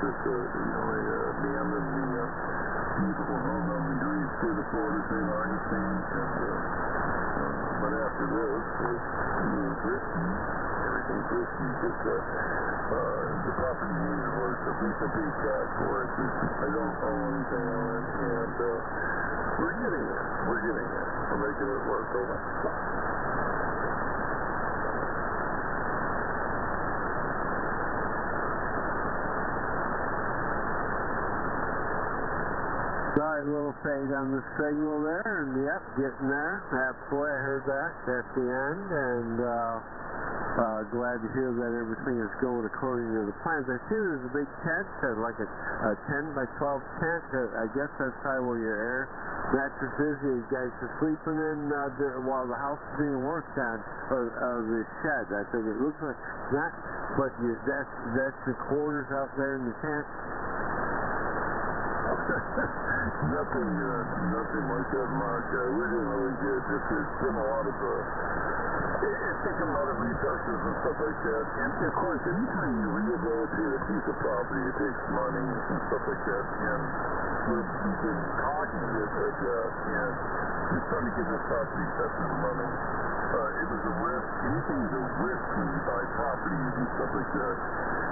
that, a dam in the beautiful home on the great state of Florida, St. Augustine, but after this, it's risky. Everything's risky, but the property is worth a piece of big cash for it. I don't own anything on it, and we're getting there. We're making it work. Over. Sorry, a little fade on the signal there, and yep, getting there. Halfway, I heard that at the end, and glad to hear that everything is going according to the plans. I see there's a big tent, like a 10 by 12 tent. I guess that's probably where your air mattress is. You guys are sleeping in while the house is being worked on, or the shed. I think it looks like that, but that's the quarters out there in the tent. Nothing like that, Mark. We're doing really good. It's been a lot of, it's taken a lot of resources and stuff like that. And of course, anytime you rehabilitate a piece of property, it takes money and stuff like that. And we've been talking with that, and just trying to get this property set for the money. It was a risk. Anything's a risk when you buy properties and stuff like that.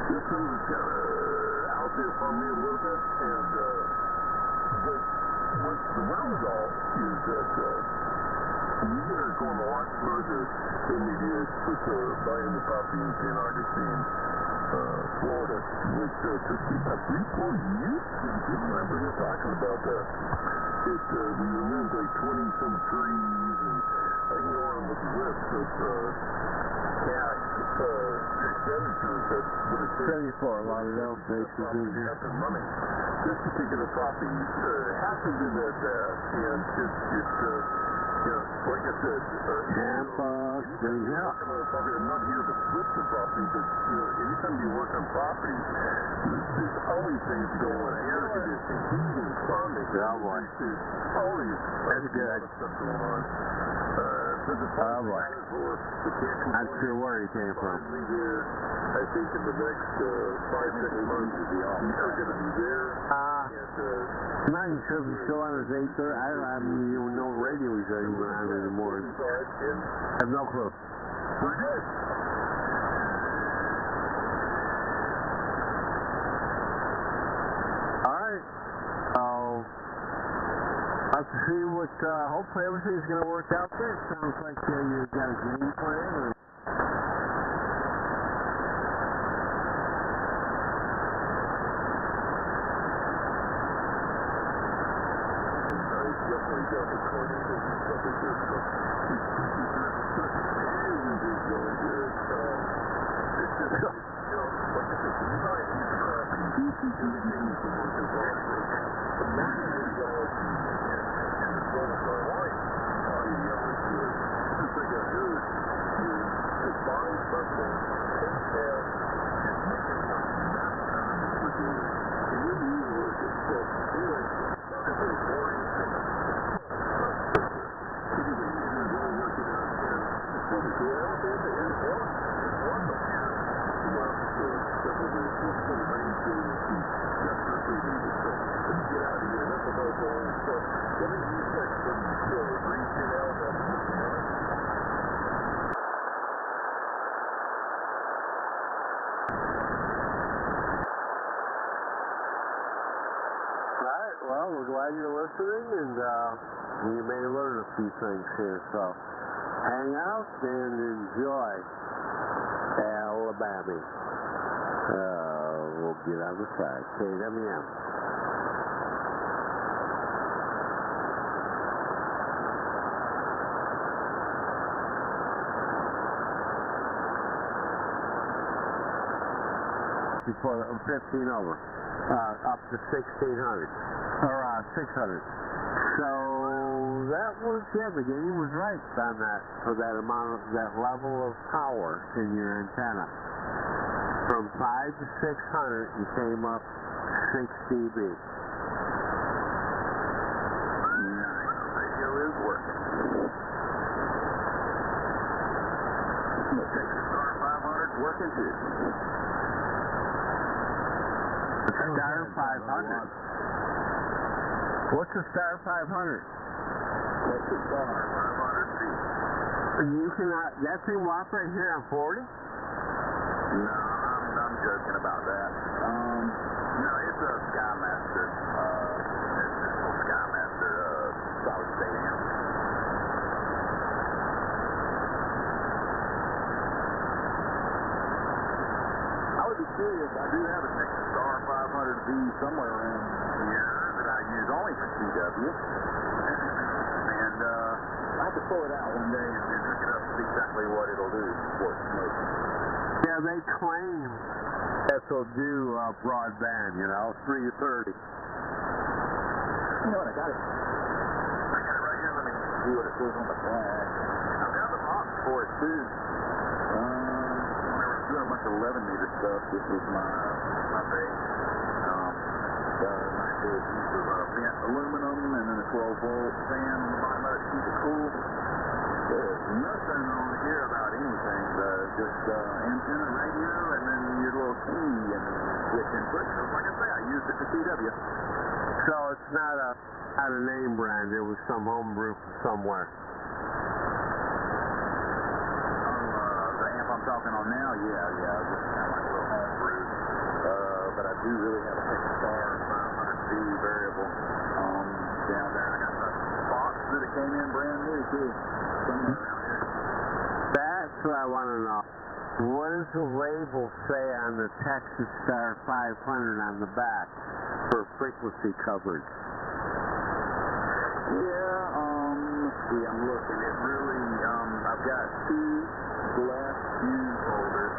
This thing was kind of out there for me a little bit, and but what's the wherewithal is that we are going a lot further than we did with buying the property in St. Augustine, Florida, which took about 3-4 years. You remember us talking about that? We removed like 20-some trees, and I can go on with the list of cash expenditures that would have taken 34 Lauderdale Station in here. Money. This particular property happened to that, and like I said, I'm not here to flip the property, but anytime you work on property, there's always things going on. Air conditioning, heating, plumbing. Oh boy. There's always that's good. Stuff going on. Oh boy. I'm sure where he came from. I think in the next 5-6 months, we are going to be there. I'm not even sure if he's still on his 830. I don't even know what radio he's even on anymore. I have no clue. We're good. Alright. Let's see what, hopefully everything's going to work out there. It sounds like you got a game plan. Well, we're glad you're listening, and you may learn a few things here. So hang out and enjoy Alabama. We'll get on the side. KWM. Before 15 over, up to 1600 or 600. So that was, the game was right on that, for that amount of, that level of power in your antenna. From 5 to 600, you came up 6 dB. Radio is working. The Texas Star 500 is working too. The Star 500. What's a Star 500? That's a Star 500B. You can, that thing walk right here on 40? No, I'm joking about that. No, it's a Skymaster. It's a Skymaster solid state amp. I would be curious. I do have a Texas Star 500B somewhere around here that I use only for CW. And I have to pull it out one day and hook it up and see exactly what it'll do for smoking. Yeah, they claim that they'll do broadband, you know, 3 to 30. You know what, I got it right here. Let me see what it says on the back. I've got the box for it too. When I was doing a bunch of 11-meter stuff, this was my base. Nice little piece of bent aluminum and then a 12-volt fan on the bottom of it to keep it cool. There's nothing on here about anything, just antenna, radio, and then your little key and switch input. Like I say, I used it for CW. So it's not a name brand. It was some homebrew from somewhere. The amp I'm talking on now, yeah, just kind of like a little homebrew. But I do really have a Texas Star 500B variable down there. I got the box that it came in brand new too, somewhere around here. That's what I want to know. What does the label say on the Texas Star 500 on the back for frequency coverage? Yeah, let's see, I'm looking. It really, I've got 2 glass fuse holders,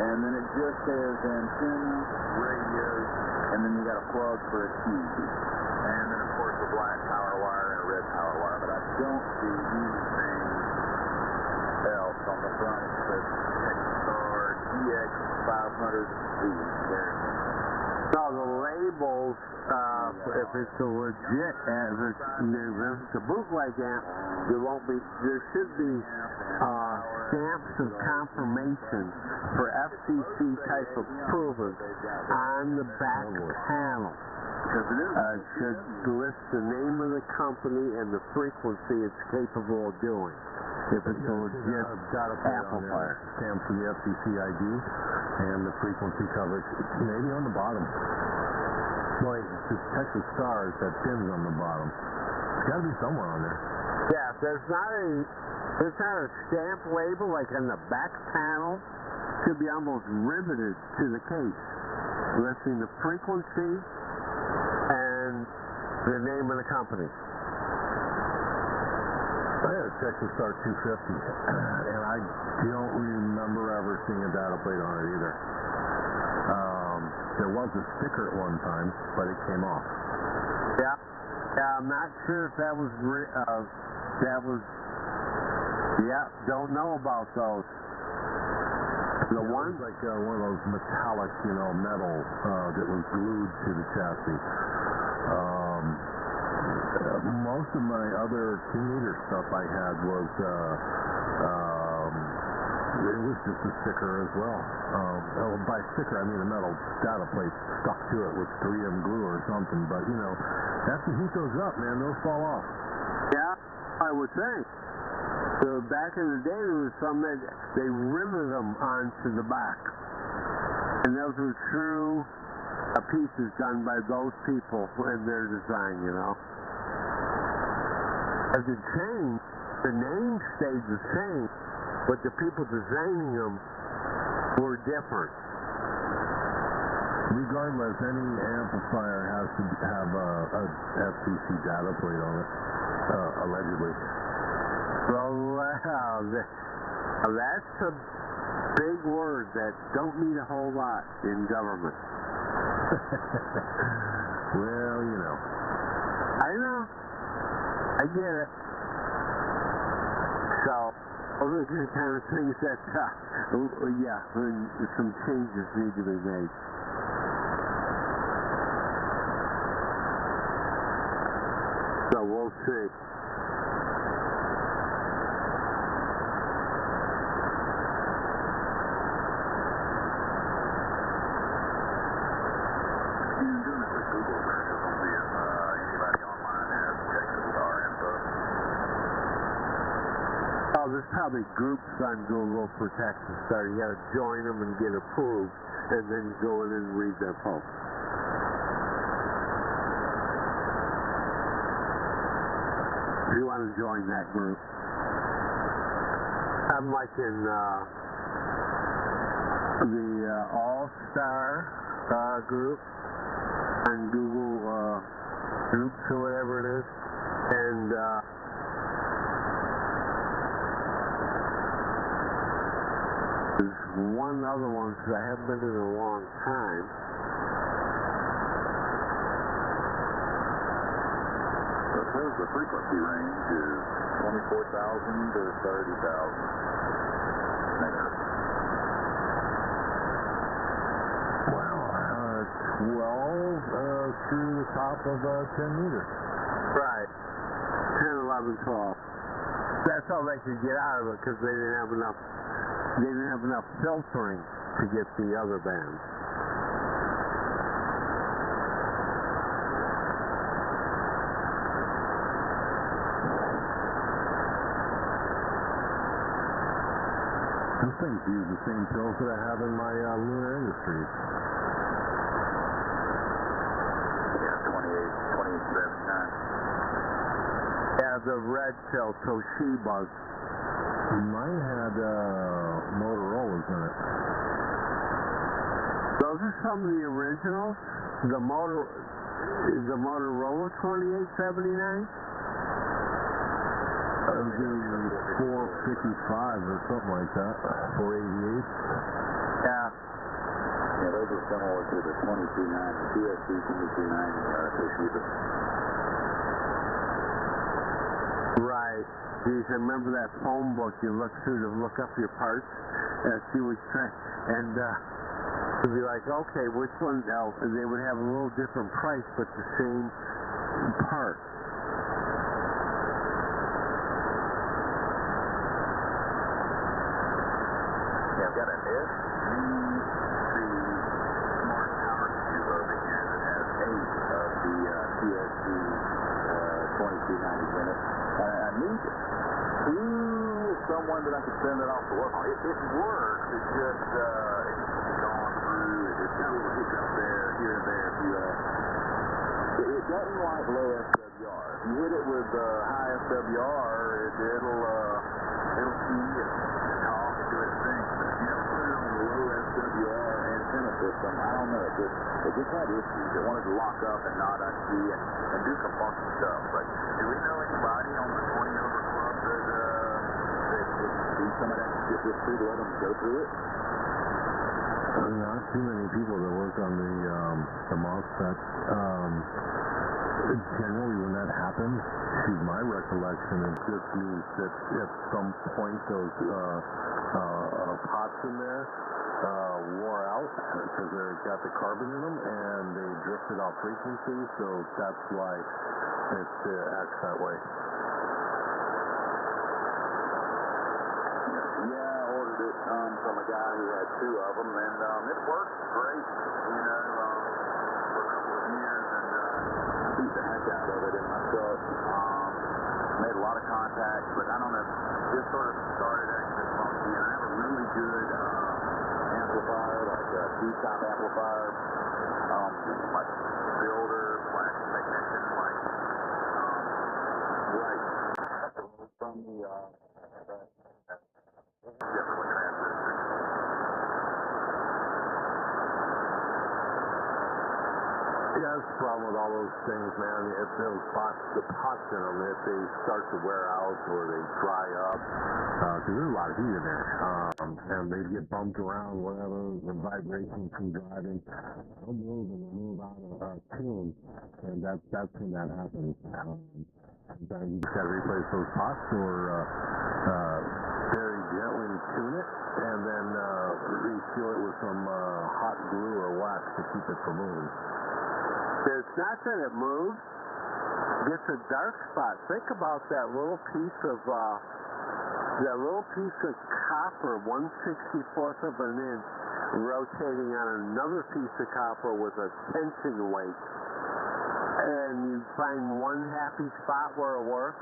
and then it just says antenna, radio, and then you got a plug for a key. And then, of course, a black power wire and a red power wire, but I don't see anything else on the front. It says Texas Star DX500B. So the labels, if it's a legit, if it's a bootleg amp, there should be stamps of confirmation for FCC type approvals on the back panel. It should list the name of the company and the frequency it's capable of doing. If it's a legit amplifier. Stamp for the FCC ID and the frequency coverage. Maybe on the bottom. Like this Texas Star, it's got pins on the bottom. It's got to be somewhere on there. Yeah, there's not a stamp label like on the back panel. It should be almost riveted to the case, listing the frequency and the name of the company. I had a Texas Star 250, and I don't remember ever seeing a data plate on it either. There was a sticker at one time, but it came off. Yeah, I'm not sure if that was, don't know about those. The one? Like one of those metallic, metal that was glued to the chassis. Most of my other 2-meter stuff I had was, it was just a sticker as well. By sticker, I mean a metal data plate stuck to it with 3M glue or something. But, after you heat those up, man, those fall off. Yeah, I would think. So back in the day, there was some that they riveted them onto the back. And those were true pieces done by those people in their design, As it changed, the name stayed the same, but the people designing them were different. Regardless, any amplifier has to have a FCC data plate on it, allegedly. Well, that's a big word that don't mean a whole lot in government. Well, I know. I get it. So, those are the kind of things that, some changes need to be made. So we'll see. how the groups on Google for Texas Star. You got to join them and get approved, and then you go in and read their posts. If you want to join that group, I'm like in the All-Star group on Google Groups or whatever it is, and there's one other one because I haven't been in a long time. So it says the frequency range is 24,000 to 30,000 megahertz. Wow, 12 through the top of 10 meters. Right. 10, 11, 12. That's all they could get out of it because they didn't have enough. They didn't have enough filtering to get the other bands. Those things use the same pills that I have in my Lunar Industries. Yeah, 2879. Yeah, the red pill, Toshiba's. Mine had Motorola's in it. Those are some of the originals. The Motorola 2879. The 455 or something like that. 488. Yeah. Yeah, those are similar to the 22.9, the TSC 22.9 Toshiba. Right. Geez, I remember that phone book you look through to look up your parts and see which kind, and you'd be like, okay, which one? No, and they would have a little different price, but the same part. Yeah, I've got an SDC Smart Power Cube over here that has 8 of the TSC 2290 in it. I need someone that I could send it off to work on. It works, it's just, it needs to be gone through. It's got a little hiccup there, here and there. It doesn't like low SWR. If you hit it with high SWR, it'll key and talk and do its thing. But if you ever put it on the low SWR antenna system, I don't know, it just had issues. It wanted to lock up and not unkey and do some funky stuff. But do we know anybody on the 20 over club that see some of that shit this through to let them go through it? Not too many people that work on the MOSFET. Generally, when that happens, to my recollection, it just means that at some point those pots in there wore out because they've got the carbon in them and they drifted off frequency, so that's why it acts that way. Yeah, I ordered it from a guy who had 2 of them, and it worked great, for a couple of years, and I beat the heck out of it in my truck. Made a lot of contacts, but I don't know, just sort of started acting as funky, and I have a really good amplifier, like a T-top amplifier, like builder, slash technician, like, right from the, different looking assets. Yeah, that's the problem with all those things, man. If those the pots in them, if they start to wear out or they dry up, because there's a lot of heat in there, and they get bumped around, whatever, the vibration from driving, they'll move and they'll move out of tune, and that's when that happens. Sometimes you just got to replace those pots or very gently tune it, and then reseal it with some hot glue or wax to keep it from moving. It's not that it moves. It gets a dark spot. Think about that little piece of copper, 1/64th of an inch, rotating on another piece of copper with a tension weight. And you find one happy spot where it works.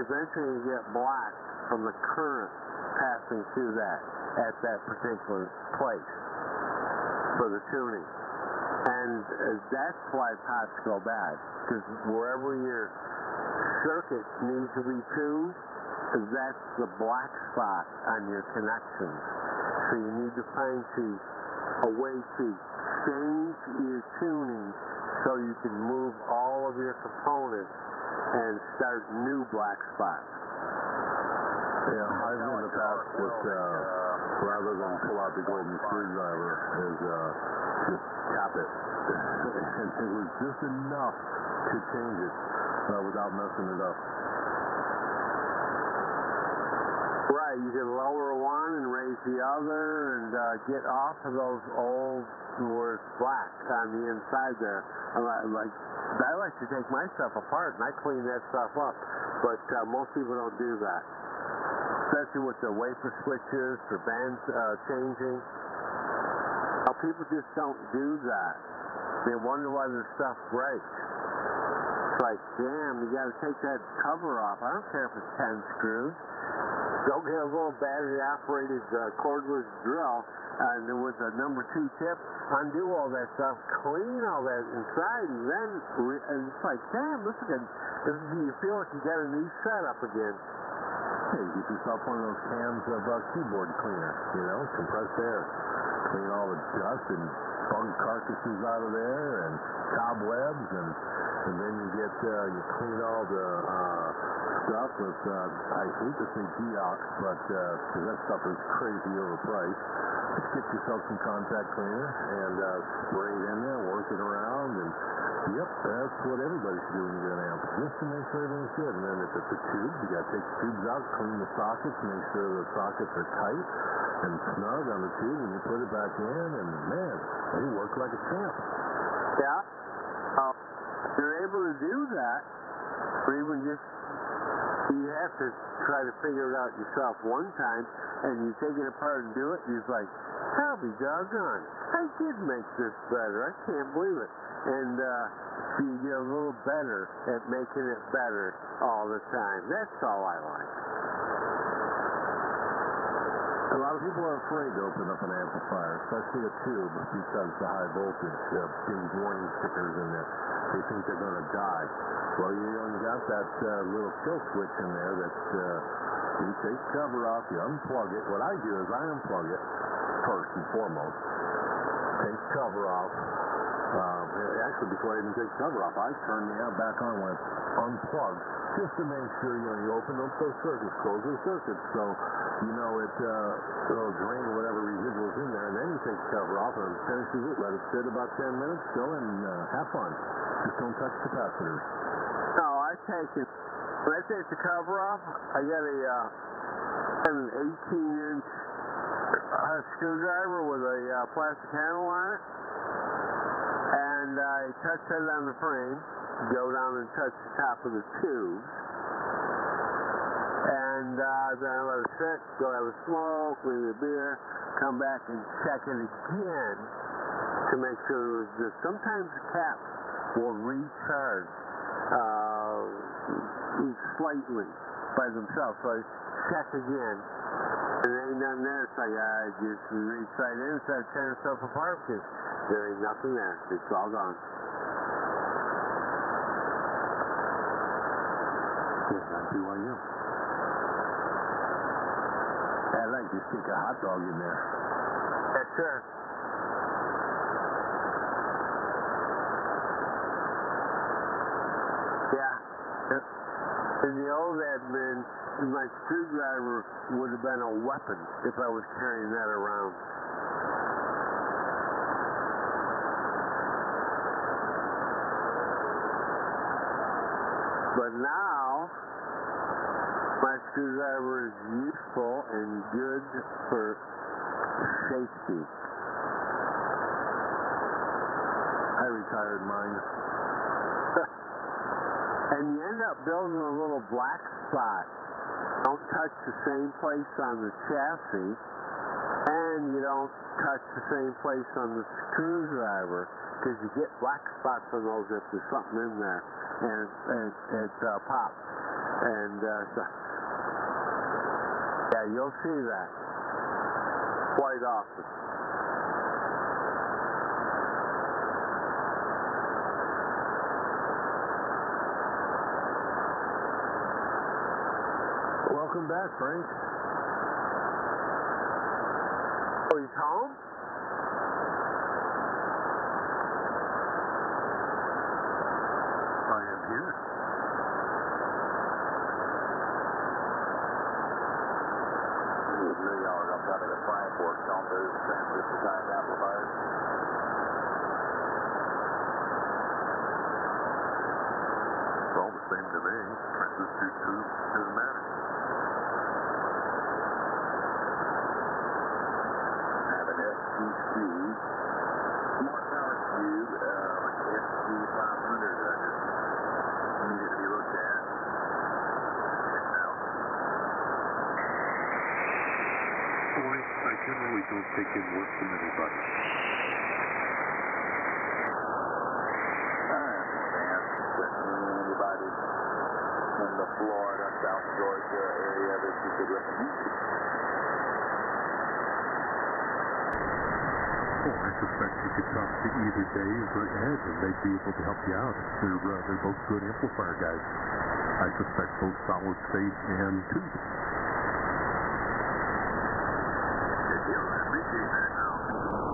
Eventually you get black. from the current passing through that at that particular place for the tuning. And that's why pots go bad, because wherever your circuit needs to be tuned, that's the black spot on your connections. So you need to find a way to change your tuning so you can move all of your components and start new black spots. Yeah, I've in the past just rather than pull out the golden screwdriver, is just tap it. And it was just enough to change it without messing it up. Right, you can lower one and raise the other and get off of those old where it's black on the inside there. I like to take my stuff apart and I clean that stuff up, but most people don't do that, especially with the wafer switches for band changing. People just don't do that. They wonder why their stuff breaks. It's like, damn, you got to take that cover off. I don't care if it's 10 screws. Go get a little battery-operated cordless drill and with a number 2 tip, undo all that stuff, clean all that inside, and then and it's like, damn, this is you feel like you got a new setup again. Hey, get yourself one of those cans of keyboard cleaner, compressed air. Clean all the dust and bug carcasses out of there and cobwebs, and then you clean all the stuff with, I hate to say deox, but because that stuff is crazy overpriced. Just get yourself some contact cleaner and spray it in there, work it around, and yep, that's what everybody should do when you get an amp, just to make sure everything's good. And then if it's a tube, you got to take the tubes out, clean the sockets, make sure the sockets are tight and snug on the tube, and you put it back in, and man, they work like a champ. Yeah. You're able to do that, or even just, you have to try to figure it out yourself one time, and you take it apart and do it, and you're like, I'll be doggone, I did make this better, I can't believe it. And so you get a little better at making it better all the time. That's all I like. A lot of people are afraid to open up an amplifier, especially a tube, because the high voltage, big warning stickers in there. They think they're going to die. Well, you got that little kill switch in there that you take the cover off, you unplug it. What I do is I unplug it first and foremost. Take the cover off. Actually, before I even take the cover off, I turn the amp back on when it's unplugged, just to make sure you open up those circuits, close those circuits, so it'll drain whatever residuals in there, and then you take the cover off and it finishes it. Let it sit about 10 minutes, go and have fun. Just don't touch capacitors. No, I take it. When I take the cover off, I got an 18-inch screwdriver with a plastic handle on it. And I touch it on the frame, go down and touch the top of the tube, and then I let it sit, go have a smoke, leave a beer, come back and check it again to make sure that sometimes the caps will recharge slightly by themselves, so I check again. And there ain't nothing there, so I just reach right in and start tearing stuff apart because there ain't nothing there. It's all gone. Yeah, that's BYU. I'd like to stick a hot dog in there. Yes, sir. Yeah. In the old admin, my screwdriver would have been a weapon if I was carrying that around. But now, my screwdriver is useful and good for safety. I retired mine. And you end up building a little black spot. Don't touch the same place on the chassis, and you don't touch the same place on the screwdriver, because you get black spots on those if there's something in there, and it pops. And Yeah, you'll see that. Quite often. Welcome back, Frank. Oh, he's home? I am here. $1 million I'm trying to get Frankfurt on those transistor type amplifiers. It's all the same to me. Transistors too doesn't matter. I have an STC Smart Power Cube, like SG500 that I just needed to be looked at. Checked out. Boy, I generally don't take in work from anybody. Anybody in the Florida, South Georgia area that you could recommend? Oh, I suspect you could talk to either Dave or Ed, and they'd be able to help you out. They're both good amplifier guys. I suspect both solid state and tube. Good deal. I appreciate that.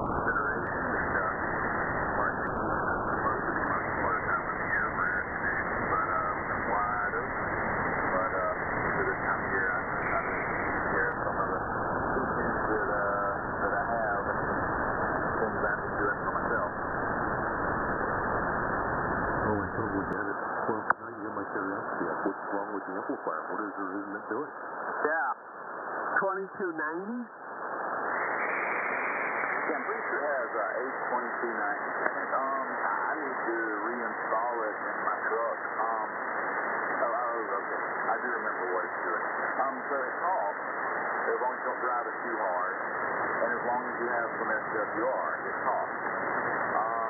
Consideration and marketing supposed to be much smarter time of the year for air conditioning, but wide open. But for this time of year, I share some of the teachings that I have and things I've been doing for myself. Oh, I totally get it. Well, now you get my curiosity up. What's wrong with the amplifier? What is or isn't it doing? Yeah. 2290? Yeah, I'm pretty sure it has H2290 in it. I need to reinstall it in my truck. Okay. I do remember what it's doing. So it talks, as long as you don't drive it too hard, and as long as you have some SWR, it talks.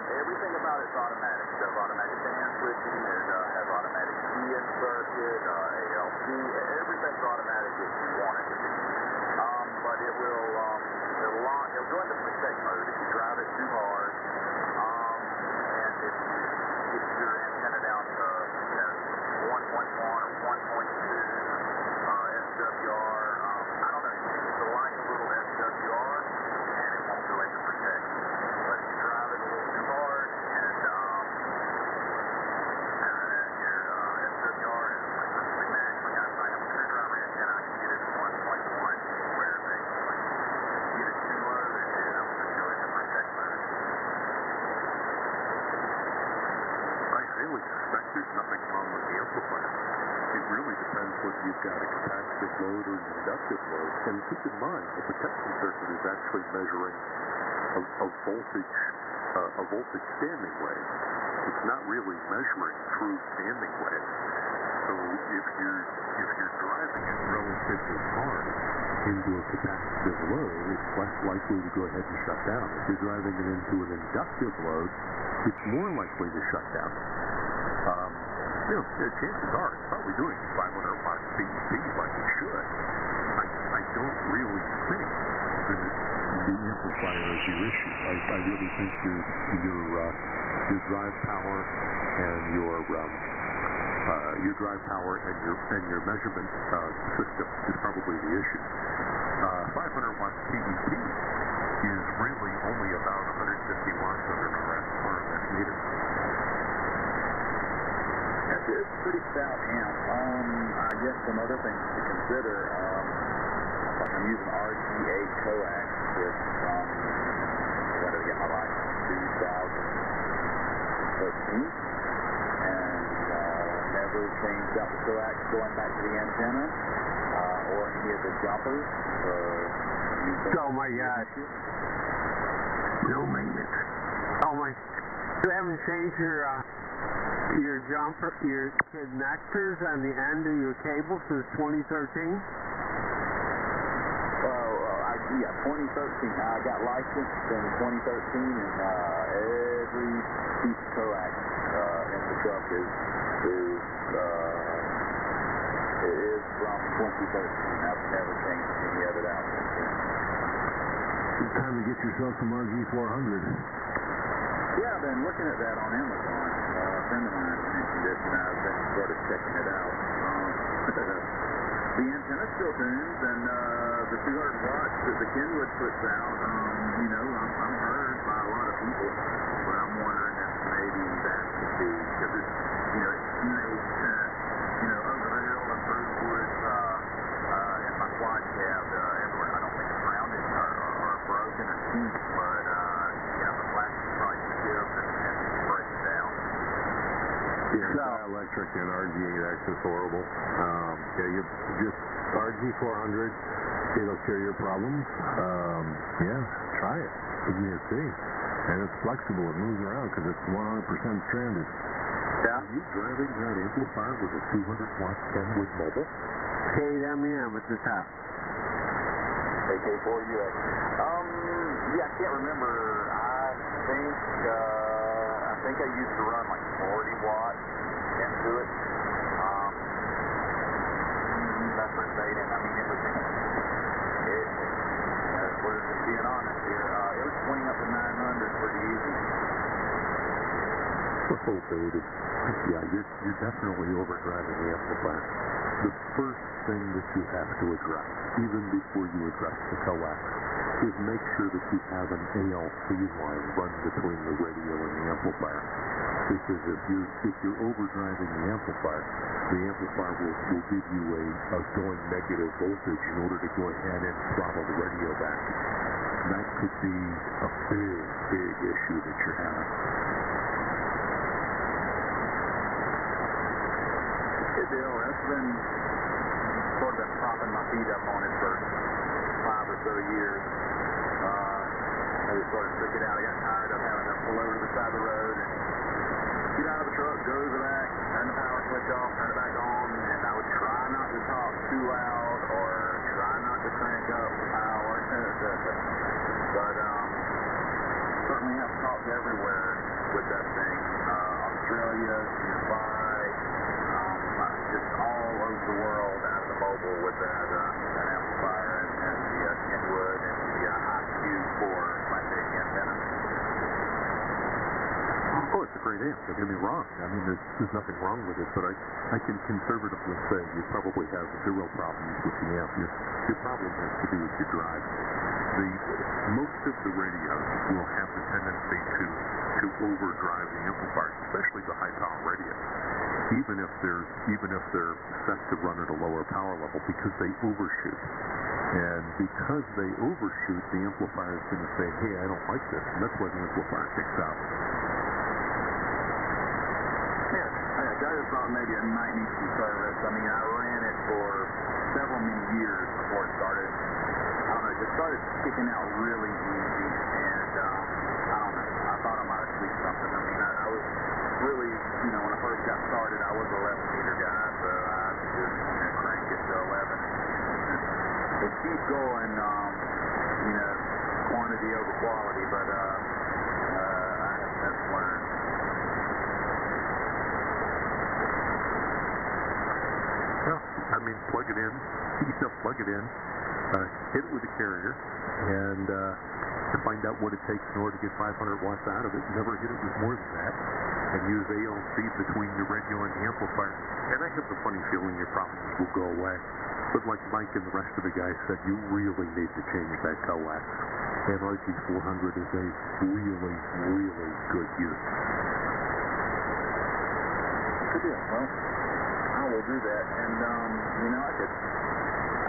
Everything about it's automatic. It does automatic band switching, it has automatic key-in circuit, ALC, everything's automatic if you want it to be. But it will, it'll go into protect mode if you drive it too hard, and if you get your antenna down to, 1.1 or 1.2 SWR, I don't know, you need the light little SWR, and it won't go into protect. But if you drive it a little too hard, and your SWR is like perfectly matched, like I have a screwdriver antenna, I can get it to 1.1, where they get it too low, and I'm just go into protect mode. I highly suspect there's nothing wrong with the amplifier. It really depends whether you've got a capacitive load or an inductive load. And keep in mind, the protection circuit is actually measuring a voltage standing wave. It's not really measuring true standing wave. So if you're driving it relatively hard into a capacitive load, it's less likely to go ahead and shut down. If you're driving it into an inductive load, it's more likely to shut down. Chances are it's probably doing 500 watts CEP like it should. I don't really think that the amplifier is your issue. I really think your drive power and your your measurement system is probably the issue. 500 watts CEP is really only about 150 watts of an RF meter. It's a pretty stout amp. I guess some other things to consider, like I'm using RG8 coax with when did I get my license? 2013, and never changed out the coax going back to the antenna or any of the jumpers. Oh my gosh. No maintenance. Oh my. You haven't changed your jumper, your connectors on the end of your cable since 2013? Yeah, 2013. I got licensed in 2013, and every piece of coax in the truck is from I've never changed any of it out since then. It's time to get yourself some RG400. Yeah, I've been looking at that on Amazon. A friend of mine mentioned it, and I've been sort of checking it out. The antenna still tunes, and the 200 watts that the Kenwood puts out, I'm heard by a lot of people, but I'm wondering if maybe that could be, because it's, it's made to, over the hill and Brucewood, in my quad cab, everywhere. I don't think it's rounded or broken or cheap, but, the plastic probably gives and breaks down. Yeah, electric and RG8X is horrible. You just RG400, it'll cure your problems. Try it. Give me a see. And it's flexible. It moves around because it's 100% stranded. Yeah. Are you driving that amplifier with a 200-watt Kenwood mobile? KWM at the top. AK4UX. I can't remember. I think I used to run like 40 watts into it. That's for Satan. I mean, we're just being honest here. It would swing up to 900 pretty easy. Oh, baby. Yeah, you're definitely overdriving the amplifier. The first thing that you have to address, even before you address the coax, is make sure that you have an ALC line run between the radio and the amplifier. Because if you're overdriving the amplifier will give you a going negative voltage in order to go ahead and throttle the radio back. That could be a big issue that you're having. Hey, Bill, that's been sort of propping my feet up on it for 5 or so years. I just sort of took it out. I got tired of having to pull over to the side of the road and get out of the truck, go to the back, turn the power switch off, turn it back on, and I would try not to talk too loud or try not to crank up the power. But certainly have talked everywhere with that thing. Australia, Dubai, just all over the world out of the mobile with that amplifier and the Kenwood and the high Q4 flat-dick antenna. Oh, it's a great amp. Don't get me wrong. I mean, there's nothing wrong with it, but I can conservatively say you probably have 0 problems with the amp. Your problem has to do with your drive. Most of the radios will have the tendency to overdrive the amplifiers, especially the high-power radios, even if they're set to run at a lower power level, because they overshoot. And because they overshoot, the amplifier is going to say, hey, I don't like this, and that's why the amplifier kicks out. I just thought maybe it might need some service. I mean, I ran it for several many years before it started. I don't know, it just started kicking out really easy, and I don't know, I thought I might have tweaked something. I mean, I was really, when I first got started, I was an 11-meter guy, so I just cranked it to 11. It keeps going, quantity over quality, but that's learned. Well, I mean, plug it in, hit it with a carrier, and find out what it takes in order to get 500 watts out of it. Never hit it with more than that, and use ALC between the radio and the amplifier. And I have the funny feeling your problems will go away. But like Mike and the rest of the guys said, you really need to change that coax. And RG400 is a really good unit. Good deal. Well, I will do that. And,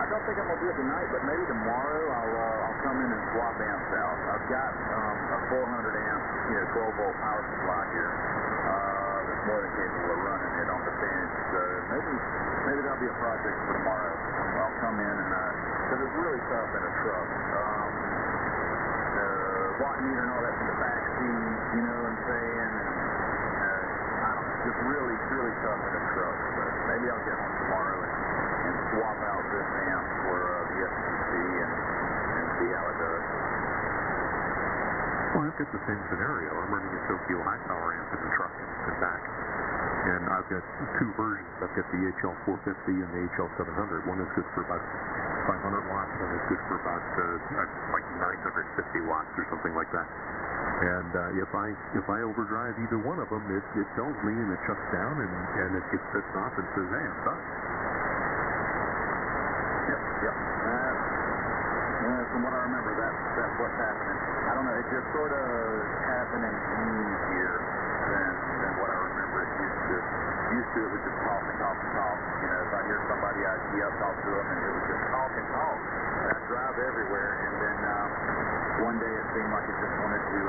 I don't think I'm going to do it tonight, but maybe tomorrow I'll come in and swap amps out. I've got a 400 amp, 12-volt power supply here that's more than capable of running it on the bench. So maybe that'll be a project for tomorrow. I'll come in and, because it's really tough in a truck. The watt meter and all that's in the back seat, you know what I'm saying? And, I don't know, just really tough in a truck. But maybe I'll get home tomorrow and swap out this amp for the SPC and see how it does. Well, I've got the same scenario. I'm running a Tokyo high power amp in the truck and back. And I I've got two versions. I've got the HL450 and the HL700. One is good for about 500 watts, one is good for about like 950 watts or something like that. And if I overdrive either one of them, it tells me and it shuts down and it gets pissed off and says, hey, I'm done. Yep. From what I remember, that's what's happening. I don't know, it's just sort of happening easier than what I remember it used to. It was just talk. You know, if I hear somebody, I'd yell, talk to them, and it was just talk. And I'd drive everywhere, and then one day it seemed like it just wanted to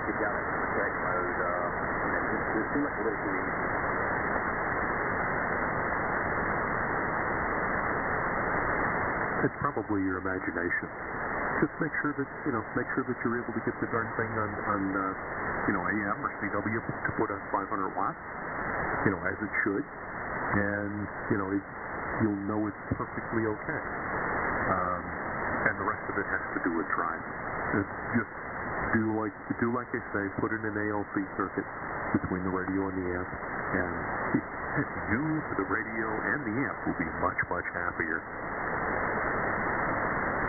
kick out into protect mode. It seemed like a little too easy. It's probably your imagination. Just make sure that you're able to get the darn thing on AM or CW to put on 500 watts, as it should, and you'll know it's perfectly okay. And the rest of it has to do with driving. Just do like I say, put in an ALC circuit between the radio and the amp, and you, the radio, and the amp will be much, much happier.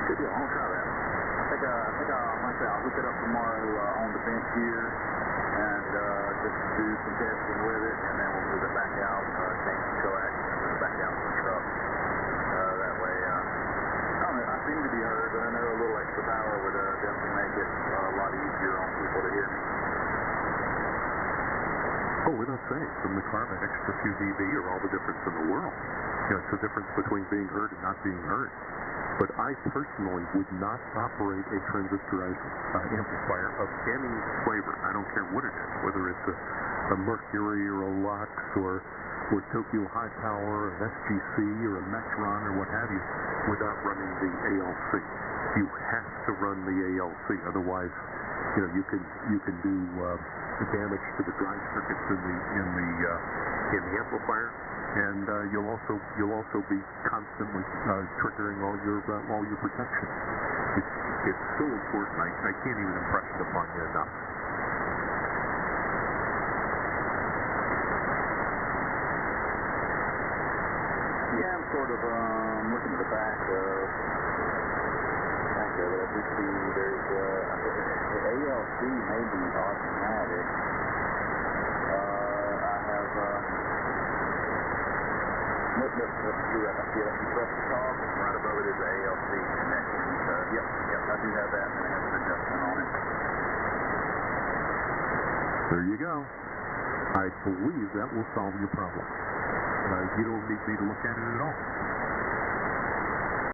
Good deal. I'll try that. I think I'll hook it up tomorrow on the bench here and just do some testing with it, and then we'll move it back out, change the coax, and move it back out to the truck. That way, I seem to be heard, but I know a little extra power would definitely make it a lot easier on people to hear me. Oh, without saying, from the car, that extra few dB are all the difference in the world. It's the difference between being heard and not being heard. But I personally would not operate a transistorized amplifier of any flavor. I don't care what it is, whether it's a Mercury or a Lux or Tokyo High Power, an SGC or a Metron or what have you, without running the ALC. You have to run the ALC, otherwise, you can do damage to the drive circuits in the amplifier. And you'll also be constantly triggering all your protection. It's so important. I can't even impress it upon you enough. Yeah, I'm sort of looking at the back of it. I do see there's the ALC may be automatic. I have. Look, I see it. You press the top, right above it is the ALC connection. Yep, I do have that, and it has an adjustment on it. There you go. I believe that will solve your problem. You don't need me to look at it at all.